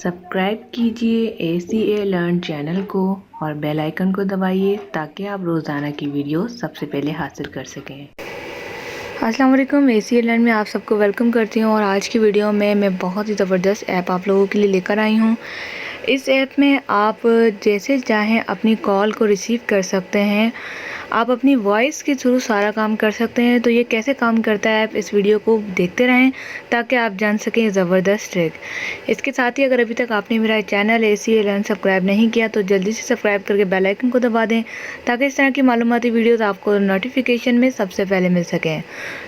Subscribe कीजिए ACA learn channel को और बेल आइकन को दबाइए ताकि आप रोज़ाना की वीडियो सबसे पहले हासिल कर सकें। अस्सलाम वालेकुम, ACA लर्न में आप सबको वेलकम करती हूँ। और आज की वीडियो में मैं बहुत ही ज़बरदस्त ऐप आप लोगों के लिए लेकर आई हूँ। इस ऐप में आप जैसे चाहें अपनी कॉल को रिसीव कर सकते हैं। आप अपनी वॉइस के थ्रू सारा काम कर सकते हैं। तो ये कैसे काम करता है, आप इस वीडियो को देखते रहें ताकि आप जान सकें ज़बरदस्त ट्रिक। इसके साथ ही अगर अभी तक आपने मेरा चैनल ACA लर्न सब्सक्राइब नहीं किया तो जल्दी से सब्सक्राइब करके बेल आइकन को दबा दें ताकि इस तरह की मालूमाती वीडियोस आपको नोटिफिकेशन में सबसे पहले मिल सकें।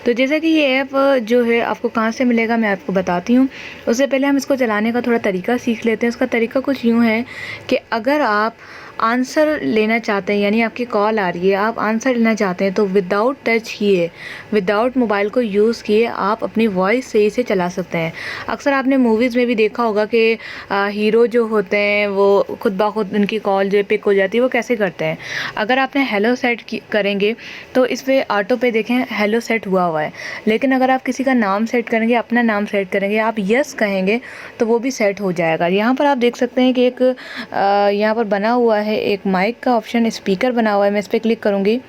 तो जैसे कि ये ऐप जो है आपको कहाँ से मिलेगा मैं आपको बताती हूँ। उससे पहले हम इसको चलाने का थोड़ा तरीका सीख लेते हैं। उसका तरीका कुछ यूँ है कि अगर आप आंसर लेना चाहते हैं, यानी आपकी कॉल आ रही है, आप आंसर लेना चाहते हैं, तो विदाउट टच किए, विदाउट मोबाइल को यूज़ किए आप अपनी वॉइस से इसे चला सकते हैं। अक्सर आपने मूवीज़ में भी देखा होगा कि हीरो जो होते हैं वो खुद ब खुद उनकी कॉल जो पिक हो जाती है, वो कैसे करते हैं। अगर आपने हेलो सेट करेंगे तो इस पर ऑटो पे देखें हेलो सेट हुआ है, लेकिन अगर आप किसी का नाम सेट करेंगे, अपना नाम सेट करेंगे, आप यस कहेंगे तो वो भी सेट हो जाएगा। यहाँ पर आप देख सकते हैं कि एक यहाँ पर बना हुआ है एक माइक का ऑप्शन, स्पीकर बना हुआ है। मैं इस पर क्लिक करूँगी,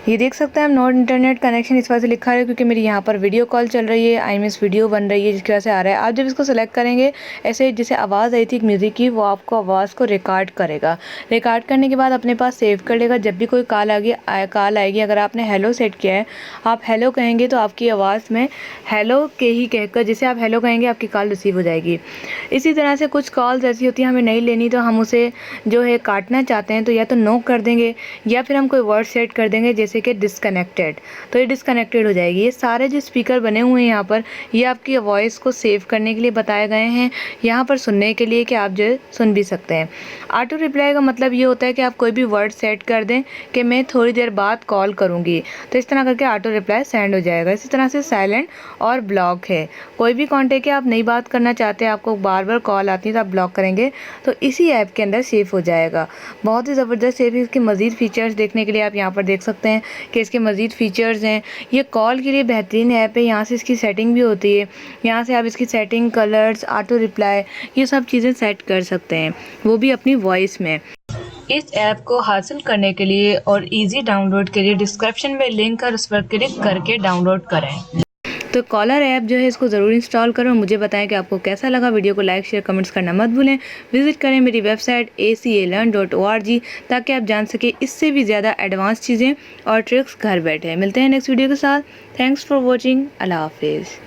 ये देख सकते हैं हम नॉट इंटरनेट कनेक्शन इस वजह से लिखा है क्योंकि मेरी यहाँ पर वीडियो कॉल चल रही है, IMS वीडियो बन रही है जिसकी वजह से आ रहा है। आप जब इसको सेलेक्ट करेंगे, ऐसे जैसे आवाज़ आई थी एक म्यूज़िक की, वो आपको आवाज़ को रिकॉर्ड करेगा। रिकॉर्ड करने के बाद अपने पास सेव कर लेगा। जब भी कोई कॉल आएगी, अगर आपने हेलो सेट किया है, आप हेलो कहेंगे तो आपकी आवाज़ में हेलो के ही कहकर, जैसे आप हेलो कहेंगे आपकी कॉल रिसीव हो जाएगी। इसी तरह से कुछ कॉल्स ऐसी होती हैं हमें नहीं लेनी, तो हम उसे जो है काटना चाहते हैं तो या तो नो कर देंगे या फिर हम कोई वर्ड सेट कर देंगे जैसे कि डिस्कनेक्टेड, तो ये डिस्कनेक्टेड हो जाएगी। ये सारे जो स्पीकर बने हुए हैं यहाँ पर, ये आपकी वॉइस को सेव करने के लिए बताए गए हैं, यहाँ पर सुनने के लिए कि आप जो सुन भी सकते हैं। ऑटो रिप्लाई का मतलब ये होता है कि आप कोई भी वर्ड सेट कर दें कि मैं थोड़ी देर बाद कॉल करूँगी, तो इस तरह करके ऑटो रिप्लाई सेंड हो जाएगा। इसी तरह से साइलेंट और ब्लॉक है, कोई भी कॉन्टेक्ट है आप नहीं बात करना चाहते, आपको बार बार कॉल आती है तो आप ब्लॉक करेंगे तो इसी ऐप के अंदर सेव हो जाएगा। बहुत ही ज़बरदस्त ऐप है। इसके मज़ीद फीचर्स देखने के लिए आप यहाँ पर देख सकते हैं कि इसके मज़ीद फ़ीचर्स हैं। ये कॉल के लिए बेहतरीन ऐप है। यहाँ से इसकी सेटिंग भी होती है, यहाँ से आप इसकी सेटिंग, कलर्स, ऑटो रिप्लाई, ये सब चीज़ें सेट कर सकते हैं, वो भी अपनी वॉइस में। इस ऐप को हासिल करने के लिए और इजी डाउनलोड के लिए डिस्क्रिप्शन में लिंक है, उस पर क्लिक करके डाउनलोड करें। तो कॉलर ऐप जो है इसको ज़रूर इंस्टॉल करो। मुझे बताएं कि आपको कैसा लगा। वीडियो को लाइक, शेयर, कमेंट्स करना मत भूलें। विजिट करें मेरी वेबसाइट acalearn.org ताकि आप जान सकें इससे भी ज़्यादा एडवांस चीज़ें और ट्रिक्स घर बैठे। मिलते हैं नेक्स्ट वीडियो के साथ। Thanks for watching. अल्लाह हाफिज़।